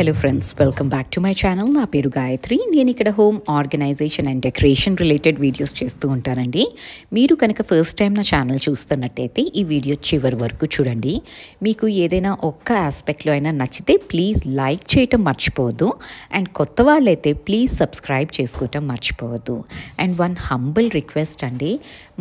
Hello friends, welcome back to my channel. నా పేరు గాయత్రి. నేను ఇక్కడ home organization and decoration related videos చేస్తూ ఉంటానండి. మీరు కనుక ఫస్ట్ టైం నా ఛానల్ చూస్తున్నట్టయితే ఈ వీడియో చివరి వరకు చూడండి. మీకు ఏదైనా ఒక్క ఆస్పెక్ట్లో అయినా నచ్చితే ప్లీజ్ లైక్ చేయటం మర్చిపోవద్దు. అండ్ కొత్త వాళ్ళైతే ప్లీజ్ సబ్స్క్రైబ్ చేసుకోవటం మర్చిపోవద్దు. అండ్ వన్ హంబుల్ రిక్వెస్ట్ అండి,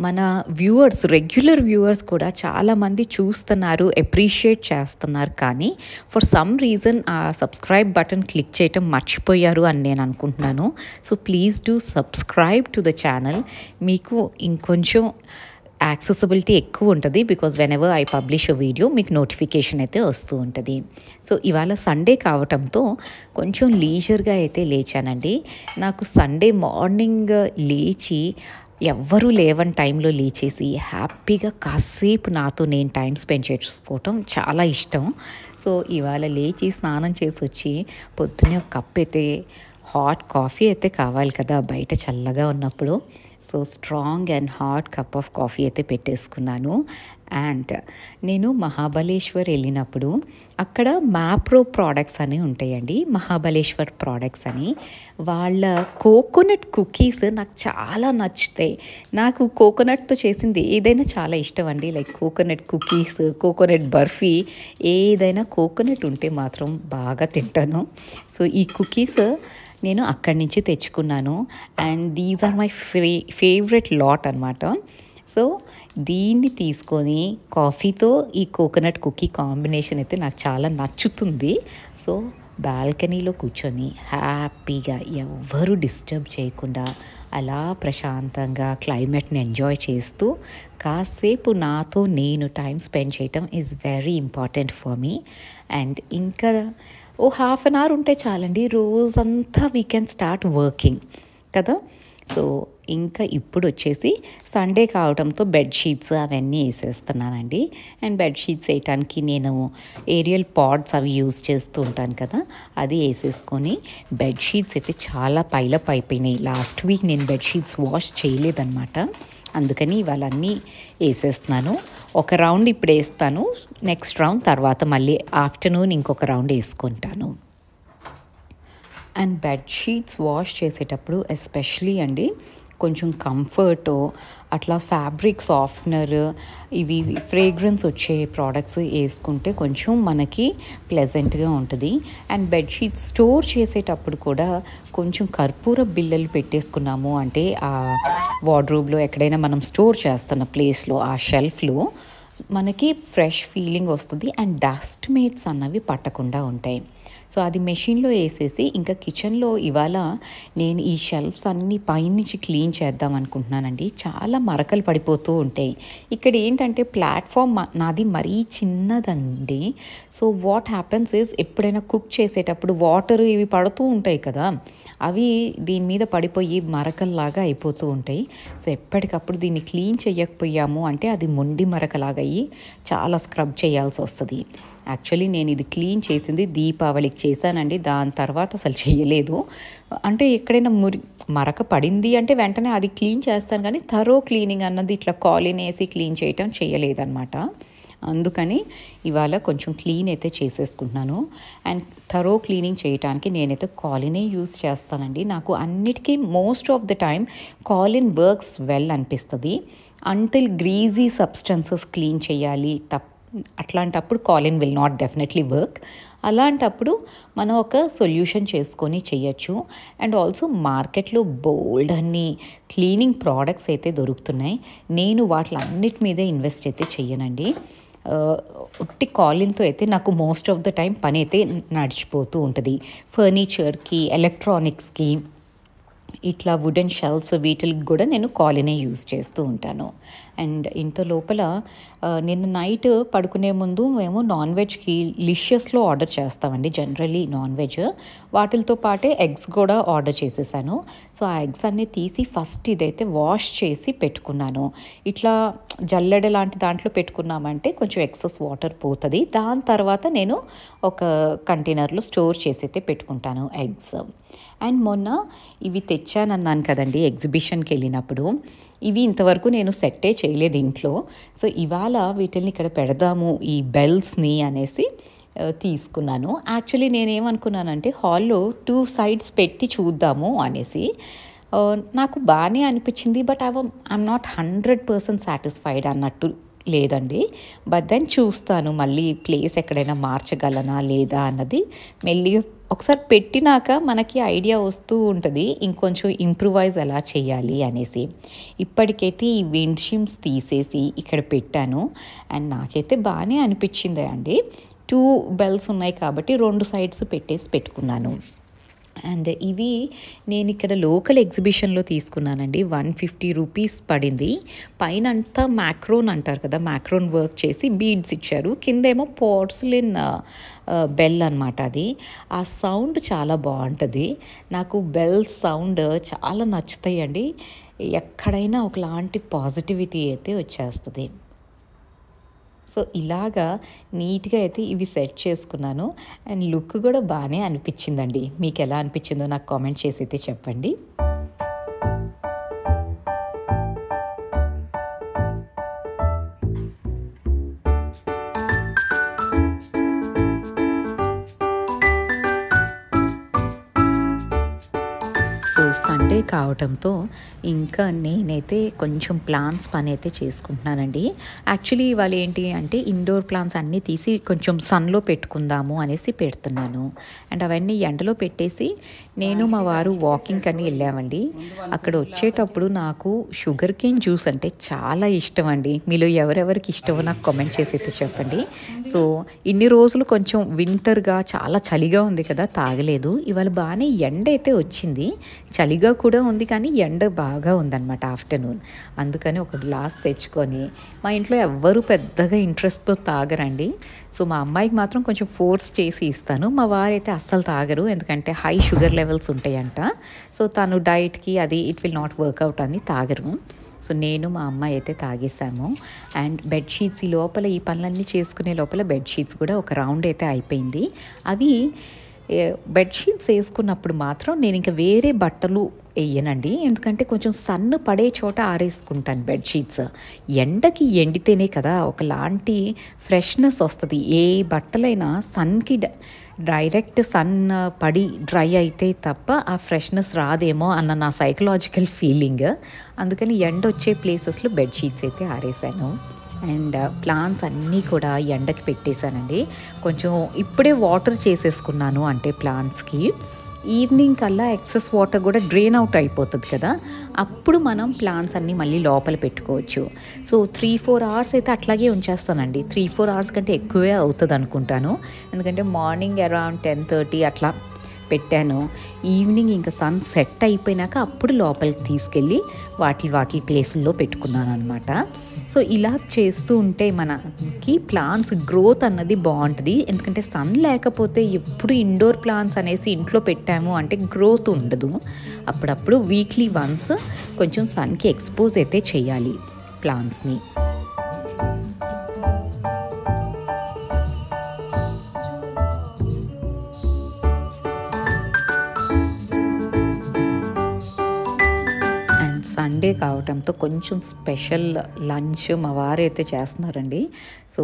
మన వ్యూవర్స్, రెగ్యులర్ వ్యూవర్స్ కూడా చాలామంది చూస్తున్నారు, అప్రిషియేట్ చేస్తున్నారు, కానీ ఫర్ సమ్ రీజన్ ఆ సబ్స్క్రైబ్ బటన్ క్లిక్ చేయటం మర్చిపోయారు అని నేను అనుకుంటున్నాను. So please do subscribe to the channel. మీకు ఇంకొంచెం యాక్సెసిబిలిటీ ఎక్కువ ఉంటుంది, because when ever I publish a video మీకు నోటిఫికేషన్ అయితే వస్తూ ఉంటుంది. సో ఇవాళ సండే కావటంతో కొంచెం లీజర్గా అయితే లేచానండి. నాకు సండే మార్నింగ్ లేచి ఎవ్వరూ లేవని టైంలో లేచేసి హ్యాపీగా కాసేపు నాతో నేను టైం స్పెండ్ చేసుకోవటం చాలా ఇష్టం. సో ఇవాళ లేచి స్నానం చేసి వచ్చి పొద్దున్నే ఒక కప్ అయితే హాట్ కాఫీ అయితే కావాలి కదా బయట చల్లగా ఉన్నప్పుడు. So strong and hot cup of coffee అయితే పెట్టేసుకున్నాను. అండ్ నేను మహాబలేశ్వర్ వెళ్ళినప్పుడు అక్కడ మ్యాప్రో ప్రోడక్ట్స్ అని ఉంటాయండి, మహాబలేశ్వర్ ప్రోడక్ట్స్ అని. వాళ్ళ కోకోనట్ కుకీస్ నాకు చాలా నచ్చుతాయి. నాకు కోకోనట్తో చేసింది ఏదైనా చాలా ఇష్టం అండి. Like coconut cookies, coconut barfi, ఏదైనా కోకోనట్ ఉంటే మాత్రం బాగా తింటాను. సో ఈ కుకీస్ నేను అక్కడి నుంచి తెచ్చుకున్నాను. And these are my favourite lot అనమాట. సో దీన్ని తీసుకొని కాఫీతో ఈ కోకోనట్ కుకీ కాంబినేషన్ అయితే నాకు చాలా నచ్చుతుంది. సో బాల్కనీలో కూర్చొని హ్యాపీగా ఎవ్వరూ డిస్టర్బ్ చేయకుండా అలా ప్రశాంతంగా క్లైమేట్ని ఎంజాయ్ చేస్తూ కాసేపు నాతో నేను టైం స్పెండ్ చేయటం is very important for me. And ఇంకా హాఫ్ అన్ అవర్ ఉంటే చాలండి, రోజంతా వీ కెన్ స్టార్ట్ వర్కింగ్ కదా. సో ఇంకా ఇప్పుడు వచ్చేసి సండే కావడంతో బెడ్షీట్స్ అవన్నీ వేసేస్తున్నానండి. అండ్ బెడ్షీట్స్ వేయటానికి నేను ఏరియల్ పాడ్స్ అవి యూజ్ చేస్తూ ఉంటాను కదా, అది వేసేసుకొని బెడ్షీట్స్ అయితే చాలా పైలప్ అయిపోయినాయి. లాస్ట్ వీక్ నేను బెడ్షీట్స్ వాష్ చేయలేదన్నమాట, అందుకని ఇవాళ అన్నీ వేసేస్తున్నాను. ఒక రౌండ్ ఇప్పుడు వేస్తాను, నెక్స్ట్ రౌండ్ తర్వాత మళ్ళీ ఆఫ్టర్నూన్ ఇంకొక రౌండ్ వేసుకుంటాను. అండ్ బెడ్షీట్స్ వాష్ చేసేటప్పుడు ఎస్పెషలీ అండి కొంచెం కంఫర్ట్, అట్లా ఫ్యాబ్రిక్ సాఫ్ట్నర్, ఇవి ఫ్రేగ్రెన్స్ వచ్చే ప్రోడక్ట్స్ వేసుకుంటే కొంచెం మనకి ప్లెజెంట్గా ఉంటుంది. అండ్ బెడ్షీట్స్ స్టోర్ చేసేటప్పుడు కూడా కొంచెం కర్పూర బిళ్ళలు పెట్టేసుకున్నాము అంటే ఆ వార్డ్రోబ్లో ఎక్కడైనా మనం స్టోర్ చేస్తున్న ప్లేస్లో ఆ షెల్ఫ్లో మనకి ఫ్రెష్ ఫీలింగ్ వస్తుంది. అండ్ డస్ట్ మేట్స్ అన్నవి పట్టకుండా ఉంటాయి. సో అది మెషిన్లో వేసేసి ఇంకా కిచెన్లో ఇవాళ నేను ఈ షెల్ఫ్స్ అన్నీ పైనుంచి క్లీన్ చేద్దాం అనుకుంటున్నానండి. చాలా మరకలు పడిపోతూ ఉంటాయి. ఇక్కడ ఏంటంటే ప్లాట్ఫామ్ నాది మరీ చిన్నదండి. సో వాట్ హ్యాపెన్స్ ఇస్, ఎప్పుడైనా కుక్ చేసేటప్పుడు వాటర్ ఇవి పడుతూ ఉంటాయి కదా, అవి దీని మీద పడిపోయి మరకల్లాగా అయిపోతూ ఉంటాయి. సో ఎప్పటికప్పుడు దీన్ని క్లీన్ చేయకపోయాము అంటే అది మొండి మరకలాగా అయ్యి చాలా స్క్రబ్ చేయాల్సి వస్తుంది. యాక్చువల్లీ నేను ఇది క్లీన్ చేసింది దీపావళికి చేశానండి, దాని తర్వాత అసలు చేయలేదు. అంటే ఎక్కడైనా మరక పడింది అంటే వెంటనే అది క్లీన్ చేస్తాను, కానీ థరో క్లీనింగ్ అన్నది ఇట్లా కాలిన్ వేసి క్లీన్ చేయటం చేయలేదన్నమాట. అందుకని ఇవాళ కొంచెం క్లీన్ అయితే చేసేసుకుంటున్నాను. అండ్ థరో క్లీనింగ్ చేయడానికి నేనైతే కాలినే యూజ్ చేస్తానండి. నాకు అన్నిటికీ most of the time కాలిన్ works well అనిపిస్తుంది. అంటిల్ గ్రీజీ సబ్స్టెన్సెస్ క్లీన్ చేయాలి అట్లాంటప్పుడు కాలిన్ విల్ నాట్ డెఫినెట్లీ వర్క్. అలాంటప్పుడు మనం ఒక సొల్యూషన్ చేసుకొని చేయొచ్చు. అండ్ ఆల్సో మార్కెట్లో బోల్డ్ అన్ని క్లీనింగ్ ప్రోడక్ట్స్ అయితే దొరుకుతున్నాయి. నేను వాటిలన్నిటి మీదే ఇన్వెస్ట్ అయితే చెయ్యనండి. ఉట్టి కాలిన్తో అయితే నాకు మోస్ట్ ఆఫ్ ద టైం పని అయితే నడిచిపోతూ ఉంటుంది. ఫర్నిచర్కి, ఎలక్ట్రానిక్స్కి, ఇట్లా వుడెన్ షెల్ఫ్స్ వీటికి కూడా నేను కాలినే యూజ్ చేస్తూ ఉంటాను. అండ్ ఇంత లోపల నిన్న నైట్ పడుకునే ముందు మేము నాన్ వెజ్కి లిషియస్లో ఆర్డర్ చేస్తామండి, జనరలీ నాన్ వెజ్. వాటితో పాటే ఎగ్స్ కూడా ఆర్డర్ చేసేసాను. సో ఆ ఎగ్స్ అన్నీ తీసి ఫస్ట్ ఇదైతే వాష్ చేసి పెట్టుకున్నాను. ఇట్లా జల్లెడ లాంటి దాంట్లో పెట్టుకున్నామంటే కొంచెం ఎక్సెస్ వాటర్ పోతుంది. దాని తర్వాత నేను ఒక కంటైనర్లో స్టోర్ చేసి అయితే పెట్టుకుంటాను ఎగ్స్. అండ్ మొన్న ఇవి తెచ్చానన్నాను కదండి ఎగ్జిబిషన్కి వెళ్ళినప్పుడు, ఇవి ఇంతవరకు నేను సెట్టే చేయలేదు ఇంట్లో. సో ఇవాళ వీటిని ఇక్కడ పెడదాము ఈ బెల్స్ని అనేసి తీసుకున్నాను. యాక్చువల్లీ నేనేమనుకున్నానంటే హాల్లో 2 సైడ్స్ పెట్టి చూద్దాము అనేసి. నాకు బాగానే అనిపించింది. బట్ ఐఎమ్ నాట్ 100% సాటిస్ఫైడ్ అన్నట్టు లేదండి. బట్ దెన్ చూస్తాను మళ్ళీ ప్లేస్ ఎక్కడైనా మార్చగలనా లేదా అన్నది మెల్లిగా ఒకసారి పెట్టినాక మనకి ఐడియా వస్తూ ఉంటుంది ఇంకొంచెం ఇంప్రూవైజ్ ఎలా చేయాలి అనేసి. ఇప్పటికైతే ఈ విండ్ షీమ్స్ తీసేసి ఇక్కడ పెట్టాను. అండ్ నాకైతే బాగానే అనిపించింది అండి. 2 బెల్స్ ఉన్నాయి కాబట్టి 2 సైడ్స్ పెట్టుకున్నాను. అండ్ ఇవి నేను ఇక్కడ లోకల్ ఎగ్జిబిషన్లో తీసుకున్నానండి. 150 రూపీస్ పడింది. పైన అంతా మ్యాక్రోన్ అంటారు కదా, మ్యాక్రోన్ వర్క్ చేసి బీడ్స్ ఇచ్చారు. కిందేమో పోర్సిలిన్ బెల్ అనమాట. అది ఆ సౌండ్ చాలా బాగుంటుంది. నాకు బెల్ సౌండ్ చాలా నచ్చుతాయండి. ఎక్కడైనా ఒకలాంటి పాజిటివిటీ అయితే వచ్చేస్తుంది. సో ఇలాగా నీట్గా అయితే ఇవి సెట్ చేసుకున్నాను. అండ్ లుక్ కూడా బాగానే అనిపించిందండి. మీకు ఎలా అనిపించిందో నాకు కామెంట్ చేసి అయితే చెప్పండి. సో సండే కావటంతో ఇంకా నేనైతే కొంచెం ప్లాంట్స్ పని అయితే చేసుకుంటున్నానండి. యాక్చువల్లీ ఇవాళ ఏంటి అంటే ఇండోర్ ప్లాంట్స్ అన్నీ తీసి కొంచెం సన్లో పెట్టుకుందాము అనేసి పెడుతున్నాను. అండ్ అవన్నీ ఎండలో పెట్టేసి నేను మా వారు వాకింగ్ అని వెళ్ళామండి. అక్కడ వచ్చేటప్పుడు నాకు షుగర్ కేన్ జ్యూస్ అంటే చాలా ఇష్టం అండి. మీలో ఎవరెవరికి ఇష్టమో నాకు కామెంట్ చేసి అయితే చెప్పండి. సో ఇన్ని రోజులు కొంచెం వింటర్గా చాలా చలిగా ఉంది కదా, తాగలేదు. ఇవాళ బాగానే ఎండ అయితే వచ్చింది. చలిగా కూడా ఉంది కానీ ఎండ బాగా ఉందన్నమాట ఆఫ్టర్నూన్. అందుకని ఒక గ్లాస్ తెచ్చుకొని, మా ఇంట్లో ఎవ్వరూ పెద్దగా ఇంట్రెస్ట్తో తాగరండి. సో మా అమ్మాయికి మాత్రం కొంచెం ఫోర్స్ చేసి ఇస్తాను. మా వారైతే అస్సలు తాగరు, ఎందుకంటే హై షుగర్ లెవెల్స్ ఉంటాయంట. సో తను డైట్కి అది ఇట్ విల్ నాట్ వర్కౌట్ అని తాగరు. సో నేను మా అమ్మాయి అయితే తాగేసాము. అండ్ బెడ్షీట్స్ ఈ లోపల ఈ పనులన్నీ చేసుకునే లోపల బెడ్షీట్స్ కూడా ఒక రౌండ్ అయితే అయిపోయింది. అవి బెడ్షీట్స్ వేసుకున్నప్పుడు మాత్రం నేను ఇంకా వేరే బట్టలు వేయనండి, ఎందుకంటే కొంచెం సన్ పడే చోట ఆరేసుకుంటాను బెడ్షీట్స్. ఎండకి ఎండితేనే కదా ఒకలాంటి ఫ్రెష్నెస్ వస్తుంది. ఏ బట్టలైనా సన్కి డైరెక్ట్ సన్ పడి డ్రై అయితే తప్ప ఆ ఫ్రెష్నెస్ రాదేమో అన్న నా సైకలాజికల్ ఫీలింగ్. అందుకని ఎండ వచ్చే ప్లేసెస్లో బెడ్షీట్స్ అయితే ఆరేసాను. అండ్ ప్లాంట్స్ అన్నీ కూడా ఎండకి పెట్టేశానండి. కొంచెం ఇప్పుడే వాటర్ చేసేసుకున్నాను, అంటే ప్లాంట్స్కి ఈవినింగ్ కల్లా ఎక్సెస్ వాటర్ కూడా డ్రైన్ అవుట్ అయిపోతుంది కదా, అప్పుడు మనం ప్లాంట్స్ అన్నీ మళ్ళీ లోపల పెట్టుకోవచ్చు. సో 3-4 అవర్స్ అయితే అట్లాగే ఉంచేస్తానండి. 3-4 అవర్స్ కంటే ఎక్కువే అవుతుంది అనుకుంటాను, ఎందుకంటే మార్నింగ్ అరౌండ్ 10:30 అట్లా పెట్టాను. ఈవినింగ్ ఇంకా సన్ సెట్ అయిపోయినాక అప్పుడు లోపలికి తీసుకెళ్ళి వాటి ప్లేసుల్లో పెట్టుకున్నాను అనమాట. సో ఇలా చేస్తూ ఉంటే మనకి ప్లాంట్స్ గ్రోత్ అన్నది బాగుంటుంది. ఎందుకంటే సన్ లేకపోతే ఎప్పుడు ఇండోర్ ప్లాంట్స్ అనేసి ఇంట్లో పెట్టాము అంటే గ్రోత్ ఉండదు. అప్పుడప్పుడు వీక్లీ వన్స్ కొంచెం సన్కి ఎక్స్పోజ్ అయితే చేయాలి ప్లాంట్స్ని. సండే కావటంతో కొంచెం స్పెషల్ లంచ్ మా వారైతే చేస్తున్నారండి. సో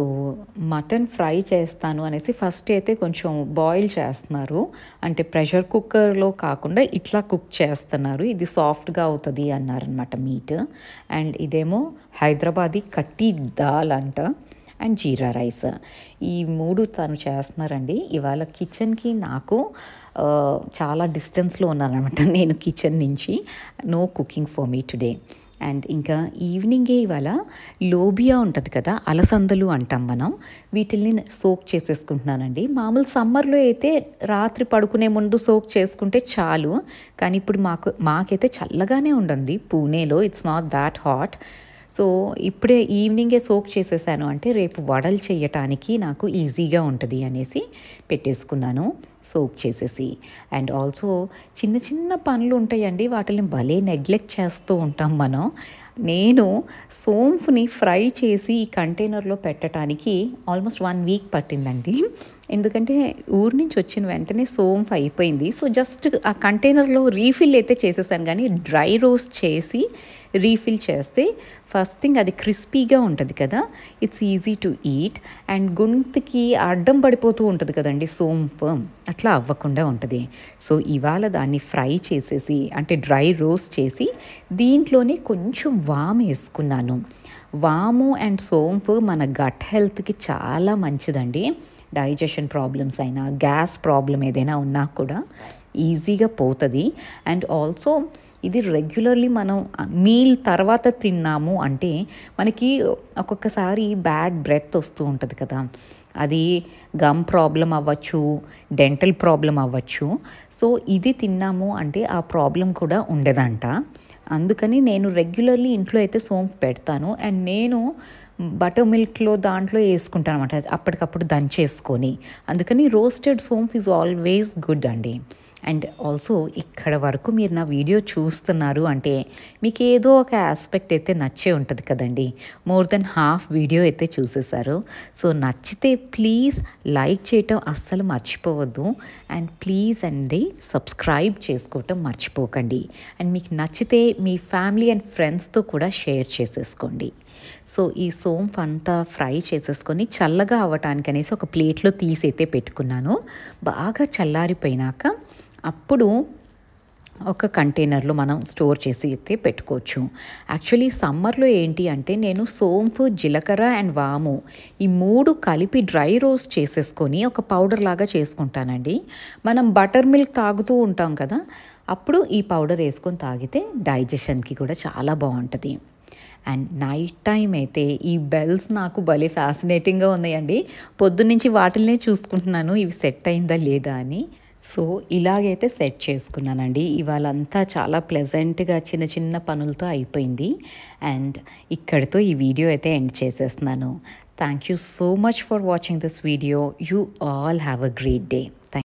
మటన్ ఫ్రై చేస్తాను అనేసి ఫస్ట్ అయితే కొంచెం బాయిల్ చేస్తున్నారు, అంటే ప్రెషర్ కుక్కర్లో కాకుండా ఇట్లా కుక్ చేస్తున్నారు. ఇది సాఫ్ట్గా అవుతుంది అన్నారనమాట మీట్. అండ్ ఇదేమో హైదరాబాదీ కట్టి దాల్ అంట, అండ్ జీరా రైస్. ఈ 3 తను చేస్తున్నారండి. ఇవాళ కిచెన్కి నాకు చాలా డిస్టెన్స్లో ఉన్నానమాట నేను కిచెన్ నుంచి. No cooking for me today. And ఇంకా ఈవినింగే ఇవాళ లోబియా ఉంటుంది కదా, అలసందలు అంటాం మనం, వీటిల్ని సోక్ చేసేసుకుంటున్నానండి. మామూలు సమ్మర్లో అయితే రాత్రి పడుకునే ముందు సోక్ చేసుకుంటే చాలు, కానీ ఇప్పుడు మాకైతే చల్లగానే ఉంటుంది పూణేలో, it's not that hot. So ఇప్పుడే ఈవినింగే సోక్ చేసేసాను అంటే రేపు వడలు చేయటానికి నాకు ఈజీగా ఉంటుంది అనేసి పెట్టేసుకున్నాను సోక్ చేసేసి. అండ్ ఆల్సో చిన్న చిన్న పనులు ఉంటాయండి, వాటిని భలే నెగ్లెక్ట్ చేస్తూ ఉంటాం మనం. నేను సోంఫ్ని ఫ్రై చేసి ఈ కంటైనర్లో పెట్టడానికి ఆల్మోస్ట్ 1 వీక్ పట్టిందండి. ఎందుకంటే ఊరు నుంచి వచ్చిన వెంటనే సోంఫ్ అయిపోయింది. సో జస్ట్ ఆ కంటైనర్లో రీఫిల్ అయితే చేసేసాను, కానీ డ్రై రోస్ట్ చేసి రీఫిల్ చేస్తే ఫస్ట్ థింగ్ అది క్రిస్పీగా ఉంటుంది కదా, it's easy to eat. And గొంతుకి అడ్డం పడిపోతూ ఉంటుంది కదండి సోంఫ్, అట్లా అవ్వకుండా ఉంటుంది. సో ఇవాళ దాన్ని ఫ్రై చేసేసి అంటే డ్రై రోస్ట్ చేసి దీంట్లోనే కొంచెం వాము వేసుకున్నాను. వాము అండ్ సోంఫ్ మన గట్ హెల్త్కి చాలా మంచిదండి. డైజెషన్ ప్రాబ్లమ్స్ అయినా, గ్యాస్ ప్రాబ్లం ఏదైనా ఉన్నా కూడా ఈజీగా పోతుంది. అండ్ ఆల్సో ఇది రెగ్యులర్లీ మనం మీల్ తర్వాత తిన్నాము అంటే మనకి ఒక్కొక్కసారి బ్యాడ్ బ్రెత్ వస్తూ ఉంటుంది కదా, అది గమ్ ప్రాబ్లం అవ్వచ్చు, డెంటల్ ప్రాబ్లం అవ్వచ్చు. సో ఇది తిన్నాము అంటే ఆ ప్రాబ్లం కూడా ఉండదంట. అందుకని నేను రెగ్యులర్లీ ఇంట్లో అయితే సోంఫ్ పెడతాను. అండ్ నేను బటర్ మిల్క్లో దాంట్లో వేసుకుంటాను అనమాట, అప్పటికప్పుడు దంచేసుకొని. అందుకని roasted saunf is always good అండి. అండ్ ఆల్సో ఇక్కడ వరకు మీరు నా వీడియో చూస్తున్నారు అంటే మీకు ఏదో ఒక ఆస్పెక్ట్ అయితే నచ్చే ఉంటుంది కదండి. మోర్ దెన్ హాఫ్ వీడియో అయితే చూసేశారు. సో నచ్చితే ప్లీజ్ లైక్ చేయటం అస్సలు మర్చిపోవద్దు. అండ్ ప్లీజ్ అండి సబ్స్క్రైబ్ చేసుకోవటం మర్చిపోకండి. అండ్ మీకు నచ్చితే మీ ఫ్యామిలీ అండ్ ఫ్రెండ్స్తో కూడా షేర్ చేసేసుకోండి. సో ఈ సోంఫ్ అంతా ఫ్రై చేసేసుకొని చల్లగా అవ్వటానికి అనేసి ఒక ప్లేట్లో తీసైతే పెట్టుకున్నాను. బాగా చల్లారిపోయినాక అప్పుడు ఒక కంటైనర్లో మనం స్టోర్ చేసి అయితే పెట్టుకోవచ్చు. యాక్చువల్లీ సమ్మర్లో ఏంటి అంటే నేను సోంఫ్, జీలకర్ర అండ్ వాము ఈ 3 కలిపి డ్రై రోస్ట్ చేసేసుకొని ఒక పౌడర్ లాగా చేసుకుంటానండి. మనం బటర్ మిల్క్ తాగుతూ ఉంటాం కదా, అప్పుడు ఈ పౌడర్ వేసుకొని తాగితే డైజెషన్కి కూడా చాలా బాగుంటుంది. అండ్ నైట్ టైం అయితే ఈ బెల్స్ నాకు భలే ఫ్యాసినేటింగ్గా ఉన్నాయండి. పొద్దున్నుంచి వాటిల్నే చూసుకుంటున్నాను ఇవి సెట్ అయిందా లేదా అని. సో ఇలాగైతే సెట్ చేసుకున్నానండి. ఇవాళంతా చాలా ప్లెజెంట్గా చిన్న చిన్న పనులతో అయిపోయింది. అండ్ ఇక్కడితో ఈ వీడియో అయితే ఎండ్ చేసేస్తున్నాను. Thank you so much for watching this video. You all have a great day.